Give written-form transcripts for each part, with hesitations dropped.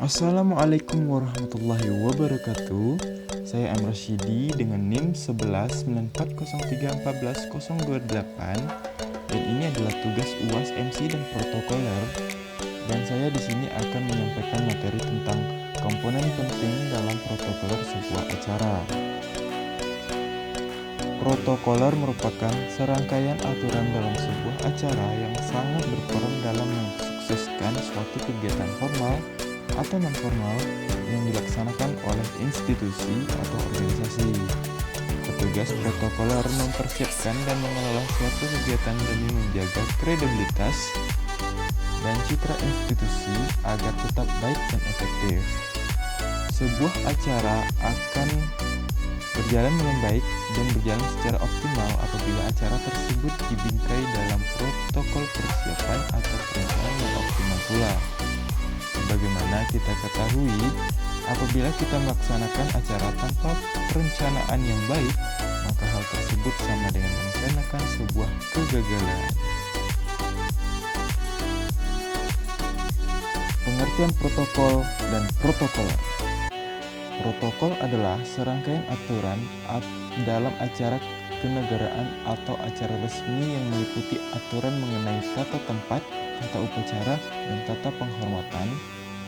Assalamualaikum warahmatullahi wabarakatuh. Saya M. Rasyidi dengan NIM 119403140028 dan ini adalah tugas UAS MC dan protokoler. Dan saya di sini akan menyampaikan materi tentang komponen penting dalam protokoler sebuah acara. Protokoler merupakan serangkaian aturan dalam sebuah acara yang sangat berperan dalam mensukseskan suatu kegiatan formal atau non-formal yang dilaksanakan oleh institusi atau organisasi. Petugas protokoler mempersiapkan dan mengelola suatu kegiatan demi menjaga kredibilitas dan citra institusi agar tetap baik dan efektif. Sebuah acara akan berjalan dengan baik dan berjalan secara optimal apabila acara tersebut dibingkai dalam protokol persiapan atau perencanaan yang optimal pula. Sebagaimana kita ketahui, apabila kita melaksanakan acara tanpa perencanaan yang baik, maka hal tersebut sama dengan merencanakan sebuah kegagalan. Pengertian protokol dan protokoler. Protokol adalah serangkaian aturan dalam acara kenegaraan atau acara resmi yang meliputi aturan mengenai tata tempat, tata upacara, dan tata penghormatan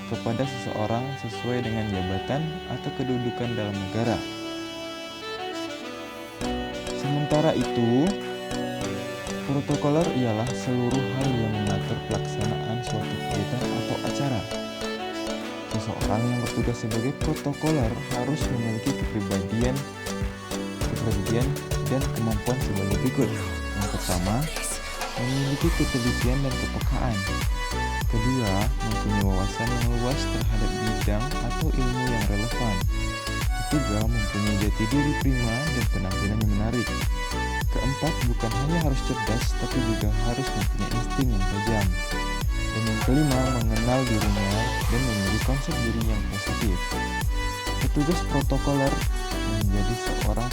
kepada seseorang sesuai dengan jabatan atau kedudukan dalam negara. Sementara itu, protokoler ialah seluruh hal yang mengatur pelaksanaan suatu kegiatan atau acara. Seseorang yang bertugas sebagai protokoler harus memiliki kepribadian dan kemampuan sebagai berikut. Yang pertama, memiliki ketelitian dan kepekaan. Kedua, mempunyai wawasan yang luas terhadap bidang atau ilmu yang relevan. Ketiga, mempunyai jati diri prima dan penampilan yang menarik. Keempat, bukan hanya harus cerdas, tapi juga harus mempunyai insting yang tajam. Dan yang kelima, mengenal dirinya dan memiliki konsep diri yang positif. Petugas protokoler menjadi seorang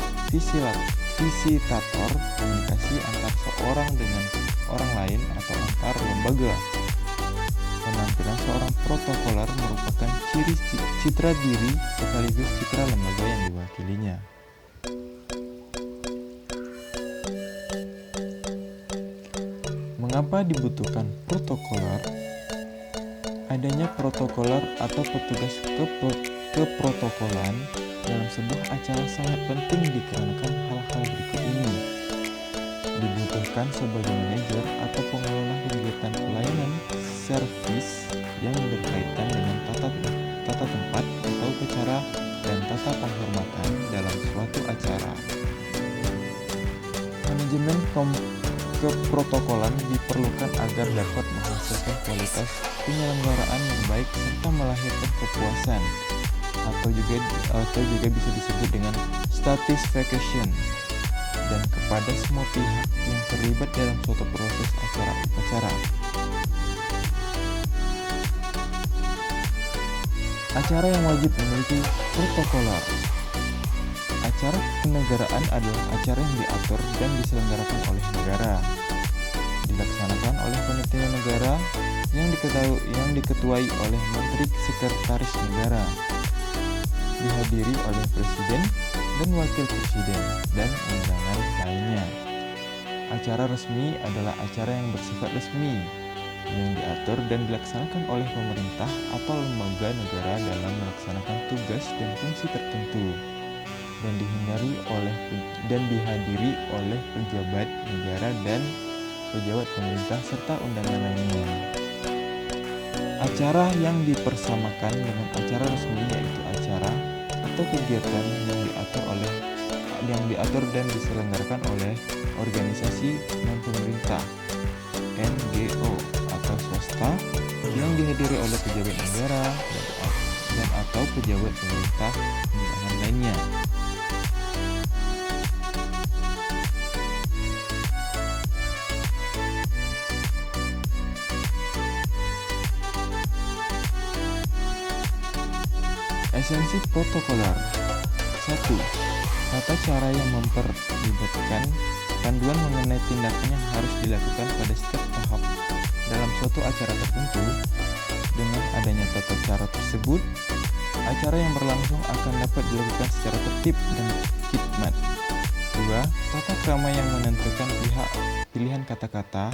fasilitator komunikasi antar seorang dengan orang lain atau antar lembaga. Penampilan seorang protokoler merupakan ciri citra diri sekaligus citra lembaga yang diwakilinya. Mengapa dibutuhkan protokoler? Adanya protokoler atau petugas keprotokolan dalam sebuah acara sangat penting dikarenakan hal-hal berikut ini. Dibutuhkan sebagai manajer atau pengelola kegiatan pelayanan servis yang berkaitan dengan tata tempat atau upacara dan tata penghormatan dalam suatu acara. Manajemen keprotokolan diperlukan agar dapat menghasilkan kualitas penyelenggaraan yang baik serta melahirkan kepuasan atau juga bisa disebut dengan satisfaction dan kepada semua pihak yang terlibat dalam suatu proses acara upacara. Acara yang wajib memiliki protokoler. Acara kenegaraan adalah acara yang diatur dan diselenggarakan oleh negara, dilaksanakan oleh panitia negara yang diketuai oleh Menteri Sekretaris Negara, dihadiri oleh Presiden dan Wakil Presiden, dan undangan lainnya. Acara resmi adalah acara yang bersifat resmi, yang diatur dan dilaksanakan oleh pemerintah atau lembaga negara dalam melaksanakan tugas dan fungsi tertentu, dan dihadiri oleh pejabat negara dan pejabat pemerintah serta undangan lainnya. Acara yang dipersamakan dengan acara resmi yaitu acara atau kegiatan yang diatur dan diselenggarakan oleh organisasi non-pemerintah NGO atau swasta yang dihadiri oleh pejabat negara dan atau pejabat pemerintah undangan lainnya. Esensi protokoler. 1. Tata cara yang memperlibatkan panduan mengenai tindakan yang harus dilakukan pada setiap tahap dalam suatu acara tertentu. Dengan adanya tata cara tersebut, acara yang berlangsung akan dapat dilakukan secara tertib dan khidmat. 2. Tata krama yang menentukan pilihan kata-kata,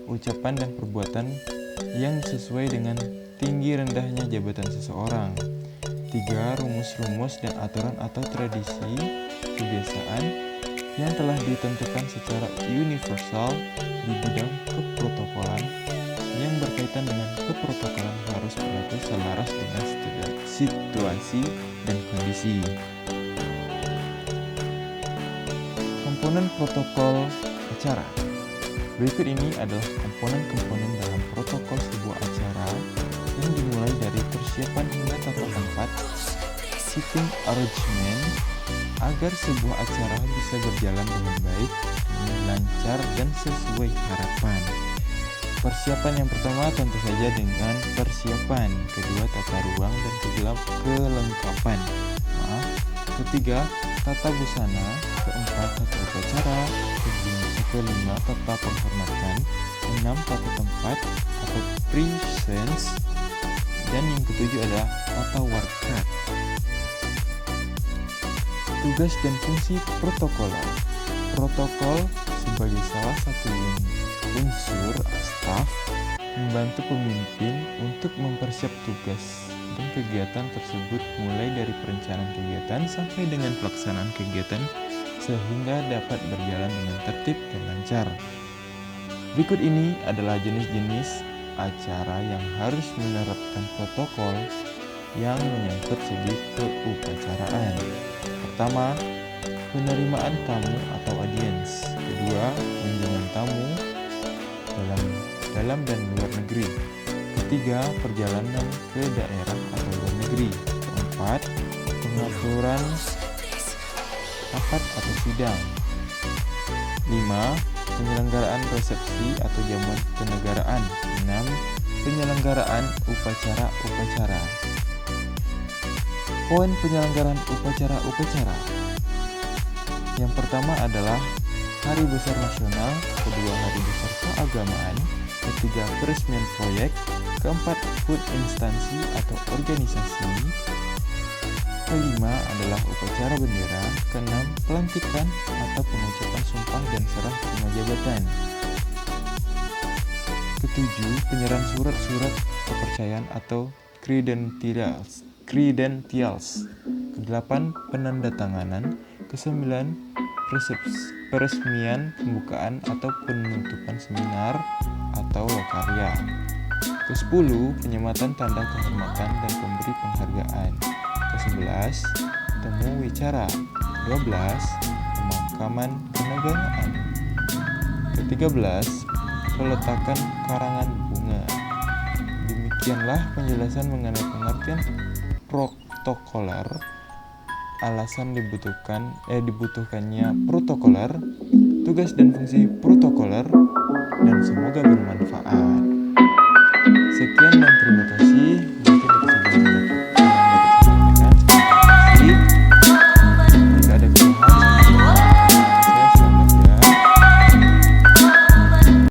ucapan dan perbuatan yang sesuai dengan tinggi rendahnya jabatan seseorang. 3. Rumus-rumus dan aturan atau tradisi kebiasaan yang telah ditentukan secara universal di bidang keprotokolan yang berkaitan dengan keprotokolan harus berlaku selaras dengan situasi dan kondisi. Komponen protokol acara. Berikut ini adalah komponen-komponen dalam protokol sebuah acara yang dimulai dari persiapan hingga tata tempat, seating arrangement, agar sebuah acara bisa berjalan dengan baik, lancar, dan sesuai harapan. Persiapan yang pertama tentu saja dengan persiapan, kedua tata ruang dan kelengkapan. Ketiga, tata busana, keempat tata upacara, kelima tata penghormatan, 6 tata tempat atau presence, dan yang ketujuh adalah tata warkat. Tugas dan fungsi protokoler. Protokol sebagai salah satu unsur staf membantu pemimpin untuk mempersiap tugas dan kegiatan tersebut mulai dari perencanaan kegiatan sampai dengan pelaksanaan kegiatan sehingga dapat berjalan dengan tertib dan lancar. Berikut ini adalah jenis-jenis acara yang harus menerapkan protokol yang menyangkut segi keupacaraan. Pertama, penerimaan tamu atau audiens. Kedua, kunjungan tamu dalam dan luar negeri. Ketiga, perjalanan ke daerah atau luar negeri. Keempat, pengaturan rapat atau sidang. 5. Penyelenggaraan resepsi atau jamuan kenegaraan. 6. Penyelenggaraan upacara-upacara. Poin penyelenggaraan upacara-upacara. Yang pertama adalah Hari Besar Nasional, kedua Hari Besar Keagamaan, ketiga peresmian proyek, keempat HUT instansi atau organisasi, kelima adalah upacara bendera, keenam pelantikan atau pengucapan sumpah dan serah terima jabatan, ketujuh penyerahan surat-surat kepercayaan atau credentials, kedelapan penandatanganan, kesembilan peresmian pembukaan atau penutupan seminar atau lokarya, ke-10 penyematan tanda kehormatan dan pemberi penghargaan, ke-11 temu wicara, ke-12 pemakaman kenegaraan, ke-13 peletakan karangan bunga. Demikianlah penjelasan mengenai pengertian protokoler, alasan dibutuhkannya protokoler, tugas dan fungsi protokoler, dan semoga bermanfaat. Sekian dan terima kasih.